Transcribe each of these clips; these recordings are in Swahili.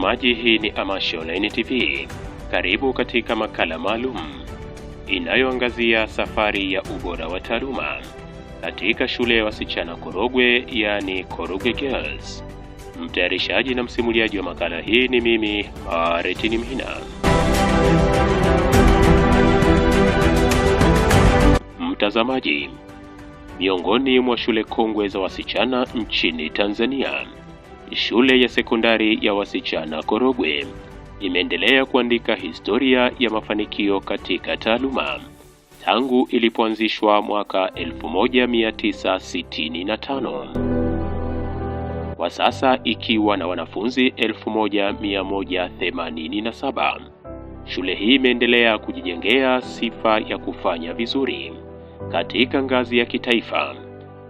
Mtazamaji, hii ni Amasho Online TV. Karibu katika makala maalum inayoangazia safari ya ubora wa taaluma katika shule ya wasichana Korogwe, yani Korogwe Girls. Mtayarishaji na msimuliaji wa makala hii ni mimi, Maretini Mhina. Mtazamaji, miongoni mwa shule kongwe za wasichana nchini Tanzania, shule ya sekondari ya wasichana Korogwe imeendelea kuandika historia ya mafanikio katika taaluma tangu ilipoanzishwa mwaka 1965. Kwa sasa ikiwa na wanafunzi 1187, shule hii imeendelea kujijengea sifa ya kufanya vizuri katika ngazi ya kitaifa,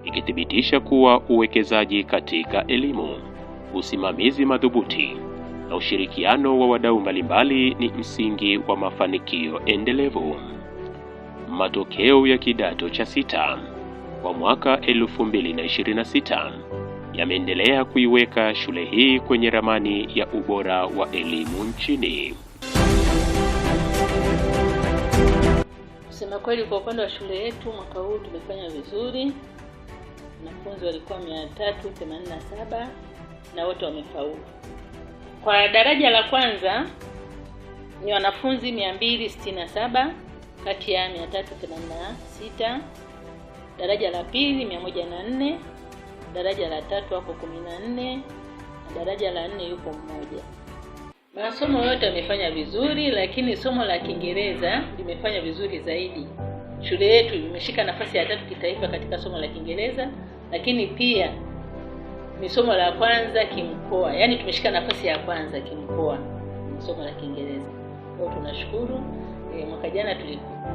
ikithibitisha kuwa uwekezaji katika elimu, usimamizi madhubuti na ushirikiano wa wadau mbalimbali ni msingi wa mafanikio endelevu. Matokeo ya kidato cha 6 kwa mwaka 2026 yameendelea kuiweka shule hii kwenye ramani ya ubora wa elimu nchini. Kusema kweli, kwa upande wa shule yetu mwaka huu tumefanya vizuri. Wanafunzi walikuwa 387 na wote wamefaulu. Kwa daraja la kwanza ni wanafunzi 267 kati ya 386, daraja la pili 104, daraja la tatu wako 14 na daraja la 4 yuko mmoja. Masomo yote yamefanya vizuri, lakini somo la Kiingereza limefanya vizuri zaidi. Shule yetu imeshika nafasi ya 3 kitaifa katika somo la Kiingereza, lakini pia ni somo la kwanza kimkoa. Yaani tumeshika nafasi ya kwanza kimkoa somo la Kiingereza. Kwa hiyo tunashukuru. Mwaka jana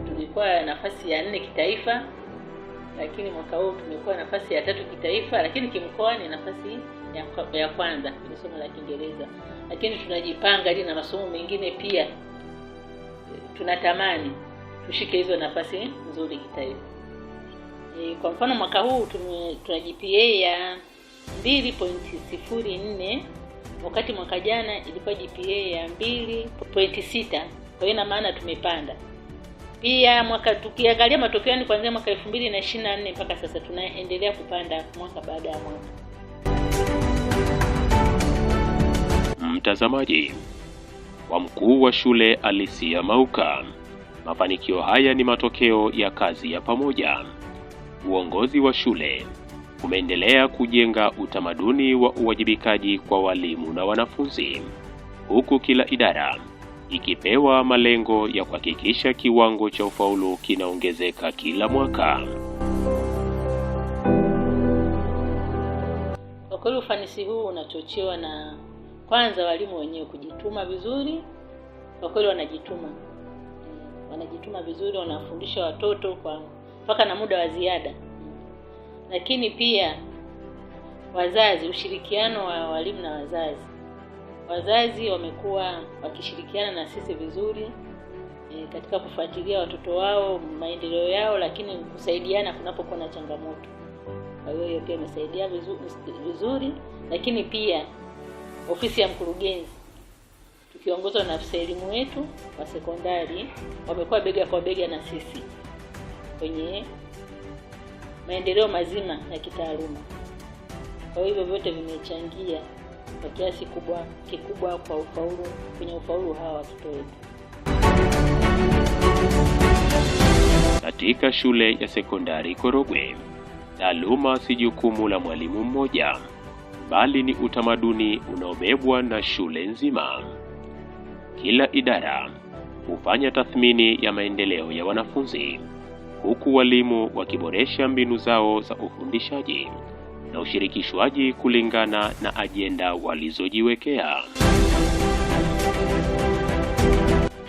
tulikuwa nafasi ya 4 kitaifa, lakini mwaka huu tumekuwa nafasi ya 3 kitaifa, lakini kimkoa ni nafasi ya kwanza kwenye somo la Kiingereza. Lakini tunajipanga ili na masomo mengine pia tunatamani tushike hizo nafasi nzuri kitaifa. Kwa mfano mwaka huu tuna GPA ya 2.04, wakati mwaka jana ilikuwa GPA ya 2.6. Kwa hiyo ina maana tumepanda. Pia tukiangalia matokeo ni kuanzia mwaka 2024 mpaka sasa tunaendelea kupanda mwaka baada ya mwaka. Mtazamaji, kwa mkuu wa shule Alicia Mauka, mafanikio haya ni matokeo ya kazi ya pamoja. Uongozi wa shule umeendelea kujenga utamaduni wa uwajibikaji kwa walimu na wanafunzi, huku kila idara ikipewa malengo ya kuhakikisha kiwango cha ufaulu kinaongezeka kila mwaka. Kwa kweli ufanisi huu unachochewa na kwanza walimu wenyewe kujituma vizuri. Kwa kweli wanajituma vizuri, wanafundisha watoto mpaka na muda wa ziada. Lakini pia wazazi, ushirikiano wa walimu na wazazi wamekuwa wakishirikiana na sisi vizuri katika kufuatilia watoto wao, maendeleo yao, lakini kusaidiana kunapokuwa na changamoto. Kwa hiyo pia imesaidia vizuri. Lakini pia ofisi ya mkurugenzi tukiongozwa na afisa elimu wetu wa sekondari wamekuwa bega kwa bega na sisi kwenye maendeleo mazima ya kitaaluma. Kwa hivyo vyote vimechangia kwa kiasi kikubwa kwa ufaulu hawa watoto wetu. Katika shule ya sekondari Korogwe, taaluma si jukumu la mwalimu mmoja, bali ni utamaduni unaobebwa na shule nzima. Kila idara hufanya tathmini ya maendeleo ya wanafunzi, huku walimu wakiboresha mbinu zao za ufundishaji na ushirikishwaji kulingana na ajenda walizojiwekea.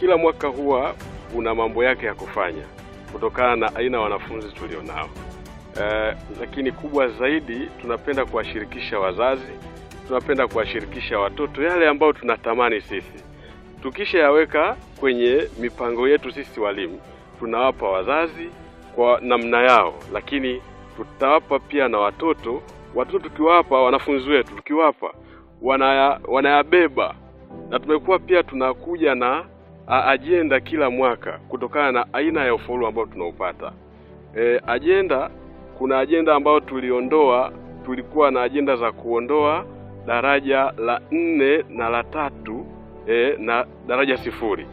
Kila mwaka huwa una mambo yake ya kufanya kutokana na aina wanafunzi tulionao. Lakini kubwa zaidi tunapenda kuwashirikisha wazazi, tunapenda kuwashirikisha watoto yale ambao tunatamani sisi. Tukisha yaweka kwenye mipango yetu sisi walimu, tunawapa wazazi kwa namna yao, lakini tutawapa pia na watoto tukiwapa wanafunzi wetu, tukiwapa wanayabeba na tumekuwa pia tunakuja na ajenda kila mwaka kutokana na aina ya ufaulu ambao tunaupata. Ajenda, kuna ajenda ambayo tulikuwa na ajenda za kuondoa daraja la 4 na la 3 na daraja 0.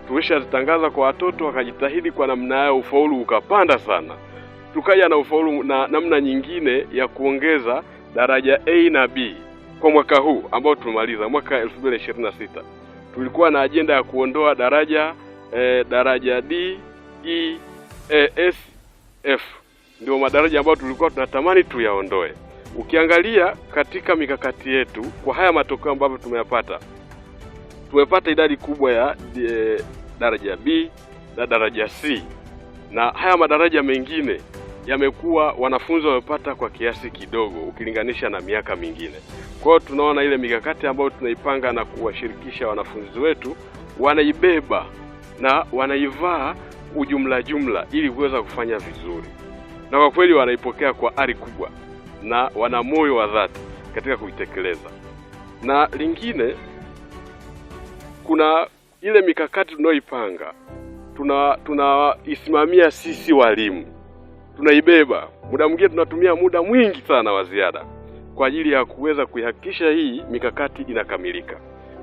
Tulishazitangaza kwa watoto, wakajitahidi kwa namna yao, ufaulu ukapanda sana. Tukaja na ufaulu na namna nyingine ya kuongeza daraja A na B kwa mwaka huu ambao tumemaliza mwaka 2026. Tulikuwa na ajenda ya kuondoa daraja D, E, S, F. Ndio madaraja ambayo tulikuwa tunatamani tuyaondoe. Ukiangalia katika mikakati yetu kwa haya matokeo ambayo tumepata idadi kubwa ya daraja B na daraja C, na haya madaraja mengine yamekuwa wanafunzi wamepata kwa kiasi kidogo ukilinganisha na miaka mingine. Kwa hiyo tunaona ile mikakati ambayo tunaipanga na kuwashirikisha wanafunzi wetu wanaibeba na wanaivaa jumla ili kuweza kufanya vizuri, na kwa kweli wanaipokea kwa ari kubwa na wana moyo wa dhati katika kuitekeleza. Na lingine, kuna ile mikakati tunayoipanga tunaisimamia sisi walimu, tunaibeba. Muda mwingine tunatumia muda mwingi sana wa ziada kwa ajili ya kuweza kuihakikisha hii mikakati inakamilika,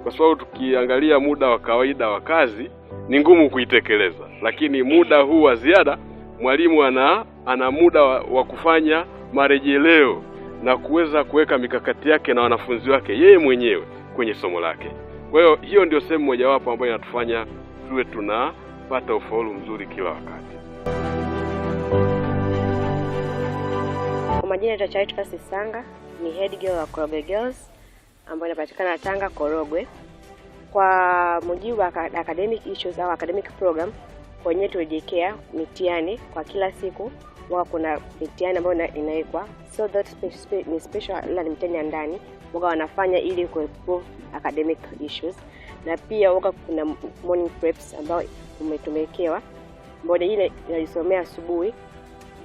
kwa sababu tukiangalia muda wa kawaida wa kazi ni ngumu kuitekeleza, lakini muda huu wa ziada mwalimu ana muda wa kufanya marejeleo na kuweza kuweka mikakati yake na wanafunzi wake yeye mwenyewe kwenye somo lake. Kwa hiyo ndio sehemu mojawapo ambayo inatufanya tuwe tunapata ufaulu mzuri kila wakati. Kwa majina ya Charity Sanga, ni head girl wa Korogwe Girls ambayo inapatikana Tanga, Korogwe. Kwa mujibu wa academic issues au academic program, kwenye tulijiwekea mitihani kwa kila siku. Kuna mitihani ambayo inawekwa so that ni special learning mitihani ya ndani wanafanya ili kuimprove academic issues, na pia kuna morning preps ambayo umetumekewa moja ile inalisomea asubuhi.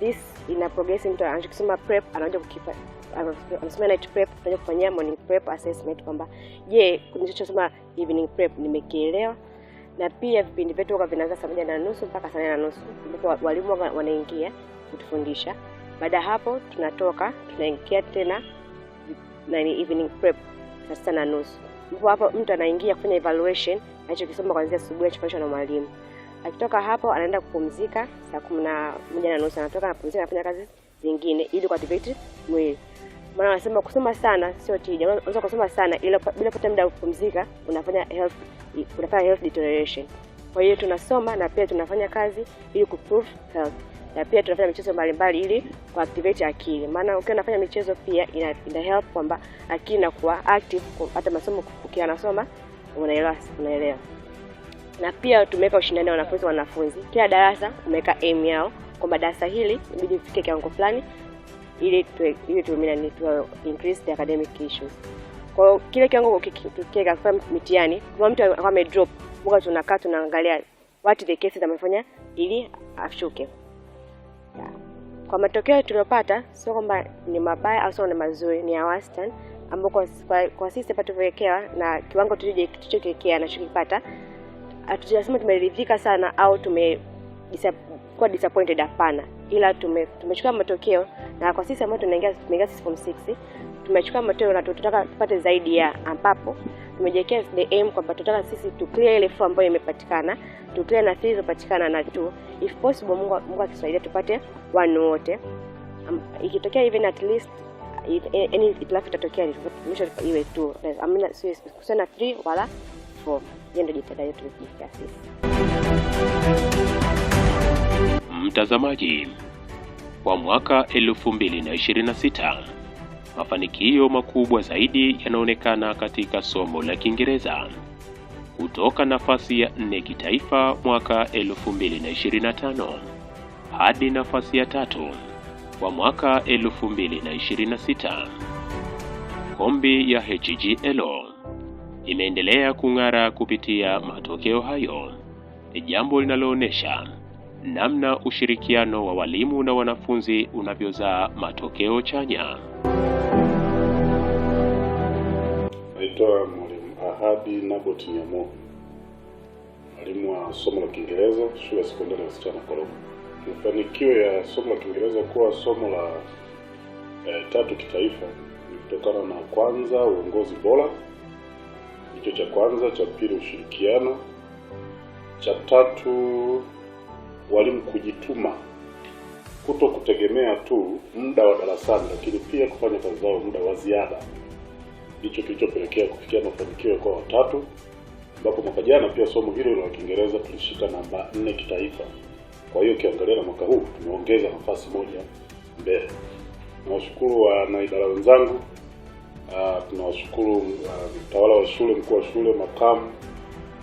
This ina progress mtu anachosoma prep anaanza anasoma night prep, anaanza kufanyia morning prep assessment kwamba nilichosoma evening prep nimekielewa. Na pia vipindi vyetu vinaanza saa 1:30 mpaka saa 4:30 ambapo walimu wanaingia kutufundisha. Baada hapo tunatoka tunaingia tena evening prep saa 6:30. Hapo mtu anaingia kufanya evaluation anachokisoma kuanzia asubuhi achofanywa na mwalimu. Akitoka hapo anaenda kupumzika saa 11:30, anatoka anapumzika anafanya kazi zingine ili kuactivate mwili. Maana wanasema kusoma sana sio tija. Unaweza kusoma sana ila bila kupata muda wa kupumzika unafanya health deterioration. Kwa hiyo tunasoma na pia tunafanya kazi ili kuprove health. Na pia tunafanya michezo mbalimbali ili kuactivate akili. Maana ukiwa unafanya michezo pia ina help kwamba akili inakuwa active, hata masomo ukiwa unasoma unaelewa. Na pia tumeweka ushindani wa wanafunzi. Kila darasa tumeweka aim yao kwamba darasa hili inabidi ifike kiwango fulani ili tu increase the academic issues. Kwa hiyo kile kiwango tukiweka kwa mitihani, kama mtu amedrop, mmoja tunakaa tunaangalia what the cases amefanya ili ashuke. Kwa matokeo tuliyopata sio kwamba ni mabaya au sio ni mazuri, ni ya wastani ambao kwa sisi hapa tumewekewa na kiwango tulichokiwekea na chokipata. Hatujasema tumeridhika sana au kwa disappointed, hapana, ila tumechukua matokeo, na kwa sisi ambao tunaingia form 6 tumechukua matokeo na tunataka tupate zaidi ya, ambapo tumejiwekea the aim kwamba tunataka sisi tu clear ile 4 ambayo imepatikana, tu clear na 3 zilizopatikana na 2, if possible Mungu akisaidia tupate 1 wote. Ikitokea even at least any itilafu itatokea mwisho iwe 2, amina sio kusema 3 wala 4. Ndio jitihada yetu ya sisi. Mtazamaji, kwa mwaka 2026 mafanikio makubwa zaidi yanaonekana katika somo la Kiingereza. Kutoka nafasi ya 4 kitaifa mwaka 2025 hadi nafasi ya 3 kwa mwaka 2026. Kombi ya HGL imeendelea kung'ara kupitia matokeo hayo. Ni jambo linaloonyesha namna ushirikiano wa walimu na wanafunzi unavyozaa matokeo chanya. Naitwa Mwalimu Ahadi Nabot Nyamo, mwalimu wa somo la Kiingereza shule ya sekondari ya wasichana Korogwe. Mafanikio ya somo la Kiingereza kuwa somo la 3 kitaifa ni kutokana na kwanza, uongozi bora, hicho cha kwanza. Cha pili, ushirikiano. Cha tatu, walimu kujituma, kuto kutegemea tu muda wa darasani, lakini pia kufanya kazi zao muda wa ziada. Hicho kilichopelekea kufikia mafanikio ya kwa 3, ambapo mwaka jana pia somo hilo la Kiingereza tulishika namba 4 kitaifa. Kwa hiyo ukiangalia na mwaka huu tumeongeza nafasi moja mbele. Nawashukuru wanaidara wenzangu, tunawashukuru mtawala wa shule, mkuu wa shule, makamu,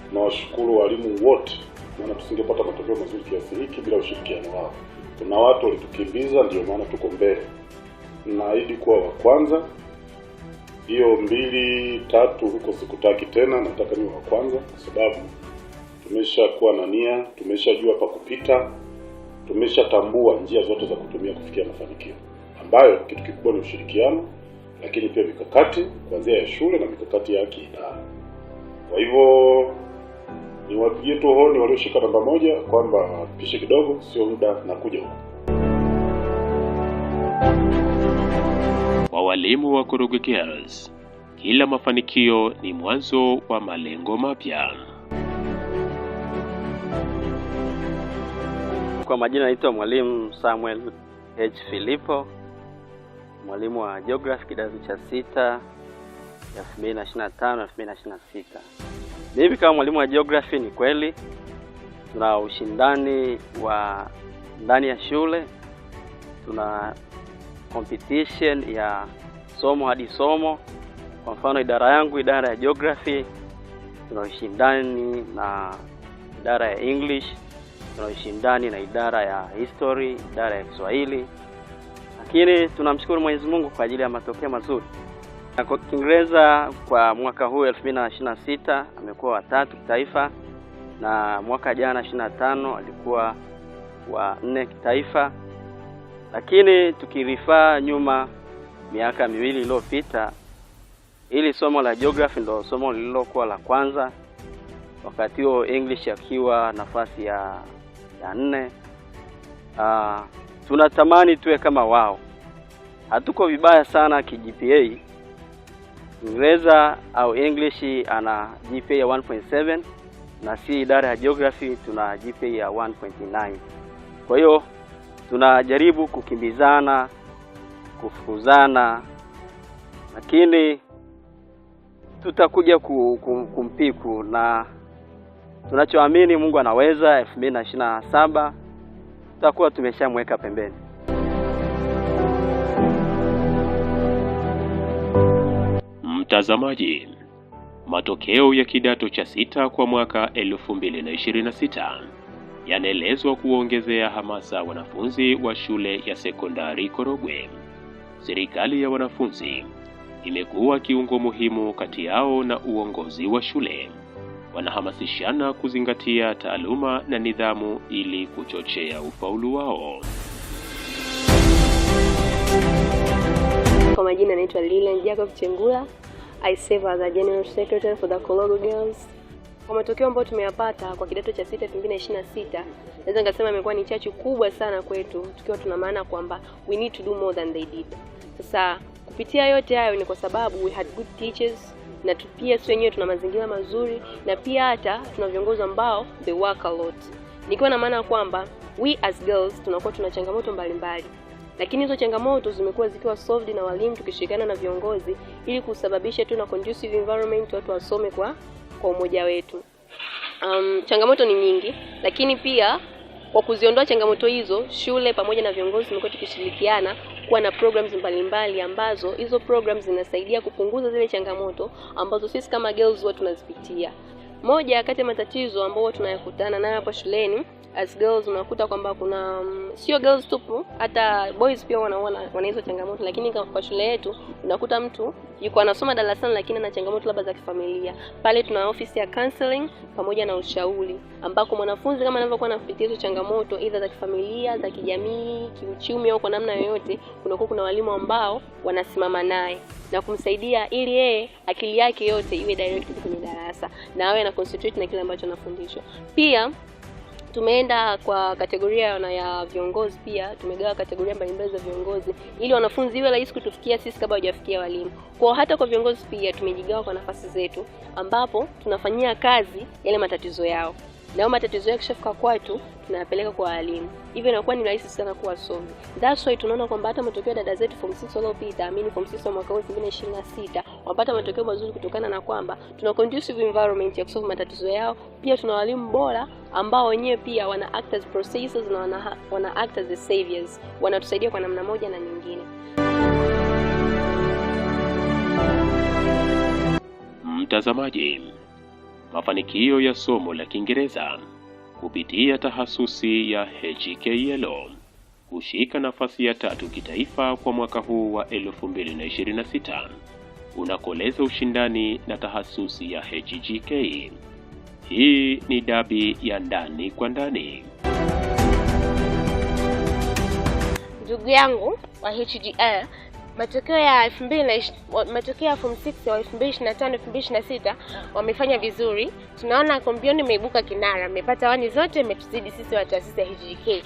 tunawashukuru walimu wote, maana tusingepata matokeo mazuri kiasi hiki bila ushirikiano wao. Kuna watu walitukimbiza, ndio maana tuko mbele. Naahidi kuwa wa kwanza. Hiyo 2, 3 huko sikutaki tena, nataka niwe wa kwanza, kwa sababu tumeshakuwa na nia, tumeshajua pa kupita, tumeshatambua njia zote za kutumia kufikia mafanikio, ambayo kitu kikubwa ni ushirikiano, lakini pia mikakati kuanzia ya shule na mikakati ya kiidara. Kwa hivyo ni wapigie tu honi walioshika namba 1 kwamba pishe kidogo, sio muda na kuja huko. Kwa walimu wa Korogwe Girls, kila mafanikio ni mwanzo wa malengo mapya. Kwa majina naitwa Mwalimu Samuel H. Filipo, mwalimu wa Geography kidato cha 6 2025-2026. Mimi kama mwalimu wa Geography, ni kweli tuna ushindani wa ndani ya shule, tuna competition ya somo hadi somo. Kwa mfano idara yangu, idara ya Geography, tuna ushindani na idara ya English, tuna ushindani na idara ya History, idara ya Kiswahili. Lakini tunamshukuru Mwenyezi Mungu kwa ajili ya matokeo mazuri. Kwa Kiingereza kwa mwaka huu 2026 amekuwa wa 3 kitaifa, na mwaka jana 25 alikuwa wa 4 kitaifa. Lakini tukirifaa nyuma miaka 2 iliyopita, ili somo la Geography ndo somo lililokuwa la kwanza, wakati huo English akiwa nafasi ya 4. Tunatamani tuwe kama wao. Hatuko vibaya sana ki-GPA. Kiingereza au English ana GPA ya 1.7 na si idara ya Geography tuna GPA ya 1.9. Kwa hiyo tunajaribu kukimbizana, kufukuzana, lakini tutakuja kumpiku, na tunachoamini Mungu anaweza. 2027 tutakuwa tumeshamweka pembeni. Mtazamaji, matokeo ya kidato cha 6 kwa mwaka 2026 yanaelezwa kuongezea hamasa wanafunzi wa shule ya sekondari Korogwe. Serikali ya wanafunzi imekuwa kiungo muhimu kati yao na uongozi wa shule. Wanahamasishana kuzingatia taaluma na nidhamu ili kuchochea ufaulu wao. Kwa majina naitwa Lilian Jacob Chengula. I serve as a General Secretary for the Korogwe Girls. Kwa matokeo ambayo tumeyapata kwa kidato cha 6 2026, naweza ngasema imekuwa ni chachu kubwa sana kwetu, tukiwa tuna maana kwamba we need to do more than they did. Sasa kupitia yote hayo ni kwa sababu we had good teachers, na pia sisi wenyewe tuna mazingira mazuri, na pia hata tuna viongozi ambao they work a lot. Nikiwa na maana kwamba we as girls tunakuwa tuna changamoto mbalimbali, lakini hizo changamoto zimekuwa zikiwa solved na walimu tukishirikiana na viongozi, ili kusababisha tu na conducive environment watu wasome kwa umoja wetu. Changamoto ni nyingi, lakini pia kwa kuziondoa changamoto hizo, shule pamoja na viongozi tumekuwa tukishirikiana kuwa na programs mbalimbali, ambazo hizo programs zinasaidia kupunguza zile changamoto ambazo sisi kama girls huwa tunazipitia. Moja kati ya matatizo ambayo tunayakutana nayo hapa shuleni as girls, unakuta kwamba kuna sio girls tu, hata boys pia wana hizo changamoto, lakini kwa shule yetu unakuta mtu yuko anasoma darasani lakini ana changamoto labda za kifamilia. Pale tuna ofisi ya counseling pamoja na ushauri, ambako mwanafunzi kama anavyokuwa anapitia hizo changamoto either za kifamilia, za kijamii, kiuchumi au kwa namna yoyote, kuna walimu ambao wanasimama naye na kumsaidia ili yeye akili yake yote iwe directed kwenye darasa na awe na concentrate na kile ambacho anafundishwa. Pia tumeenda kwa kategoria ya viongozi, pia tumegawa kategoria mbalimbali za viongozi ili wanafunzi iwe rahisi kutufikia sisi kabla hawajafikia walimu. Kwa hata kwa viongozi pia tumejigawa kwa nafasi zetu, ambapo tunafanyia kazi yale matatizo yao. Na matatizo yao kishafika kwetu tunayapeleka kwa walimu. Hivyo inakuwa ni rahisi sana kuwa somi. That's why tunaona kwamba hata matokeo ya dada zetu form 6 waliopita, form 6 wa mwaka 2026 wapata matokeo mazuri kutokana na kwamba tuna conducive environment ya kusolve matatizo yao. Pia tuna walimu bora ambao wenyewe pia wana act as processors na wana act as the saviors. Wanatusaidia kwa namna moja na nyingine. Mtazamaji, mafanikio ya somo la Kiingereza kupitia tahasusi ya HKL kushika nafasi ya 3 kitaifa kwa mwaka huu wa 2026 unakoleza ushindani na tahasusi ya HGK. Hii ni dabi ya ndani kwa ndani. Ndugu yangu wa HGL, matokeo ya matokeo ya form 6 wa 2025 2026 wamefanya vizuri. Tunaona Kombioni imeibuka kinara, imepata wani zote, imetuzidi sisi wa taasisi ya HGK.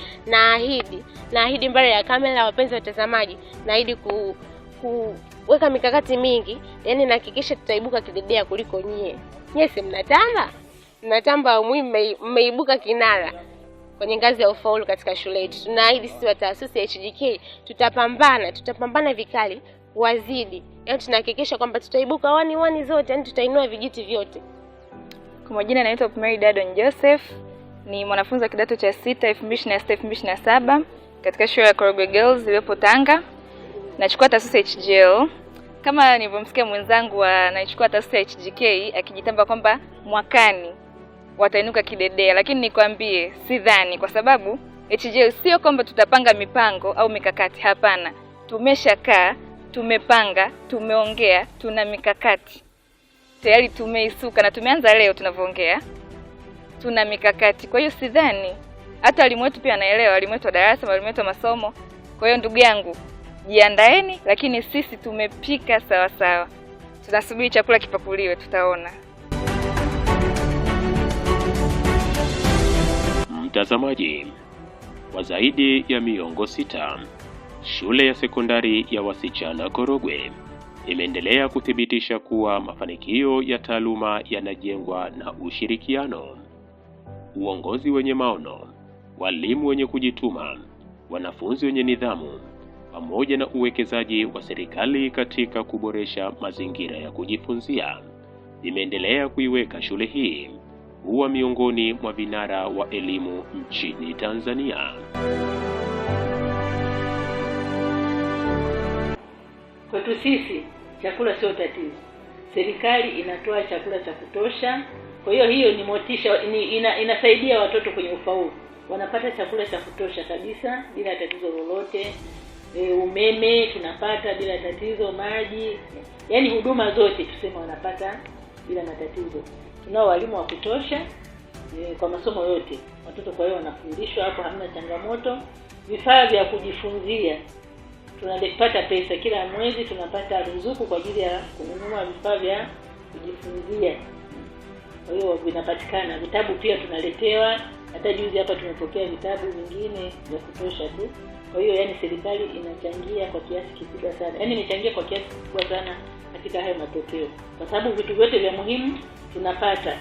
Naahidi mbele ya kamera, wapenzi watazamaji, naahidi kuweka mikakati mingi, yani nahakikisha tutaibuka kidedea kuliko nyie. Nyie si mnatamba mmeibuka kinara kwenye ngazi ya ufaulu katika shule yetu. Tunaahidi sisi wa taasisi ya HGK tutapambana vikali wazidi. Yaani tunahakikisha kwamba tutaibuka wani zote, yani tutainua vijiti vyote. Kwa majina naitwa Mary Dadon Joseph, ni mwanafunzi wa kidato cha 6 2026-2027 katika shule ya Korogwe Girls iliyopo Tanga. Nachukua taasisi ya HGL. Kama nilivyomsikia mwenzangu anachukua taasisi ya HGK akijitamba kwamba mwakani watainuka kidedea, lakini nikwambie sidhani, kwa sababu HGL sio kwamba tutapanga mipango au mikakati, hapana. Tumeshakaa, tumepanga, tumeongea, tuna mikakati tayari tumeisuka na tumeanza leo tunavyoongea. Tuna mikakati. Kwa hiyo sidhani, hata walimu wetu pia anaelewa, walimu wetu wa darasa, walimu wetu wa masomo. Kwa hiyo ndugu yangu, jiandaeni, lakini sisi tumepika sawa sawa. Tunasubiri chakula kipakuliwe, tutaona. Mtazamaji, kwa zaidi ya miongo 6, shule ya sekondari ya wasichana Korogwe imeendelea kuthibitisha kuwa mafanikio ya taaluma yanajengwa na ushirikiano, uongozi wenye maono, walimu wenye kujituma, wanafunzi wenye nidhamu, pamoja na uwekezaji wa serikali katika kuboresha mazingira ya kujifunzia. Imeendelea kuiweka shule hii kuwa miongoni mwa vinara wa elimu nchini Tanzania. Kwetu sisi chakula sio tatizo. Serikali inatoa chakula cha kutosha. Kwa hiyo ni motisha, inasaidia watoto kwenye ufaulu. Wanapata chakula cha kutosha kabisa bila tatizo lolote. Umeme tunapata bila tatizo, maji, yani huduma zote tuseme wanapata bila matatizo. Tunao walimu wa kutosha kwa masomo yote. Watoto kwa hiyo wanafundishwa hapo, hamna changamoto. Vifaa vya kujifunzia tunapata pesa kila mwezi, tunapata ruzuku kwa ajili ya kununua vifaa vya kujifunzia. Kwa hiyo vinapatikana. Vitabu pia tunaletewa. Hata juzi hapa tumepokea vitabu vingine vya kutosha tu. Kwa hiyo yani serikali inachangia kwa kiasi kikubwa sana. Yani imechangia kwa kiasi kikubwa sana katika hayo matokeo. Kwa sababu vitu vyote vya muhimu tunapata.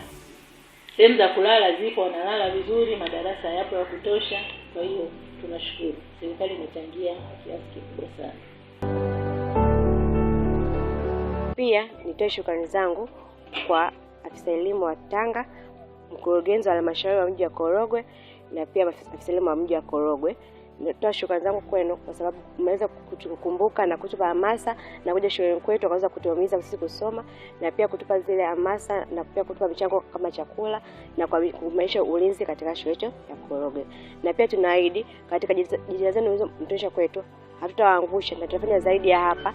Sehemu za kulala zipo, wanalala vizuri, madarasa yapo ya kutosha. Kwa hiyo tunashukuru. Serikali imechangia kwa kiasi kikubwa sana. Pia nitoe shukrani zangu kwa afisa elimu wa Tanga, mkurugenzi wa halmashauri wa mji wa Korogwe, na pia afisa elimu wa mji wa Korogwe. Natoa shukrani zangu kwenu kwa sababu mmeweza kutukumbuka na kutupa hamasa na kuja shuleni kwetu akaweza kutuhimiza sisi kusoma na pia kutupa zile hamasa na pia kutupa michango kama chakula na kuimarisha ulinzi katika shule yetu ya Korogwe. Na pia tunaahidi katika jitihada zenu hizo mtosha kwetu hatutawaangusha na tutafanya zaidi ya hapa.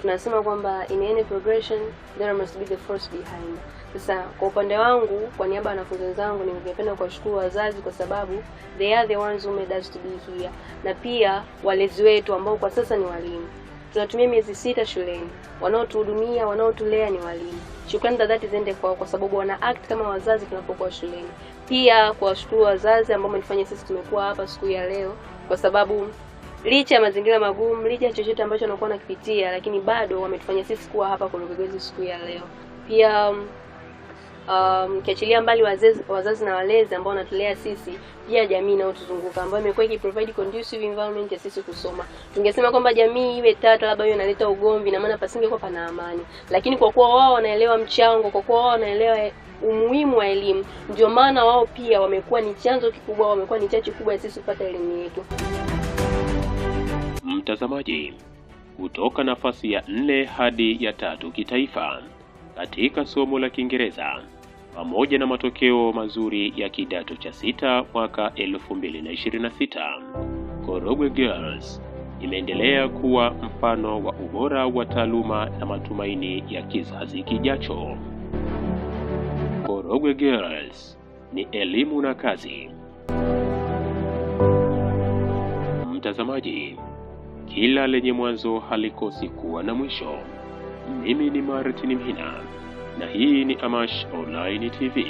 Tunasema kwamba in any progression there must be the force behind. Sasa kwa upande wangu, kwa niaba ya wanafunzi wenzangu, ningependa kuwashukuru wazazi kwa sababu they are the ones who made us to be here, na pia walezi wetu ambao kwa sasa ni walimu. Tunatumia miezi 6 shuleni, wanaotuhudumia, wanaotulea ni walimu. Shukrani za dhati ziende kwao kwa sababu wana act kama wazazi tunapokuwa shuleni. Pia kuwashukuru wazazi ambao wamenifanya sisi tumekuwa hapa siku ya leo, kwa sababu licha ya mazingira magumu, licha ya chochote ambacho wanakuwa nakipitia, lakini bado wametufanya sisi kuwa hapa Korogwe Girls siku ya leo. Pia kiachilia mbali wazazi na walezi ambao wanatulea sisi, pia jamii inayotuzunguka ambayo imekuwa ikiprovide conducive environment ya sisi kusoma. Tungesema kwamba jamii iwe tata, labda hiyo inaleta ugomvi, na maana pasingekuwa pana amani. Lakini kwa kuwa wao wanaelewa mchango, kwa kuwa wao wanaelewa umuhimu wa elimu, ndio maana wao pia wamekuwa ni chanzo kikubwa, wamekuwa ni chachu kubwa ya sisi kupata elimu yetu. Mtazamaji, kutoka nafasi ya 4 hadi ya 3 kitaifa katika somo la Kiingereza pamoja na matokeo mazuri ya kidato cha 6 mwaka 2026, Korogwe Girls imeendelea kuwa mfano wa ubora wa taaluma na matumaini ya kizazi kijacho. Korogwe Girls ni elimu na kazi. Mtazamaji, kila lenye mwanzo halikosi kuwa na mwisho. Mimi ni Martin Mhina na hii ni Amash Online TV.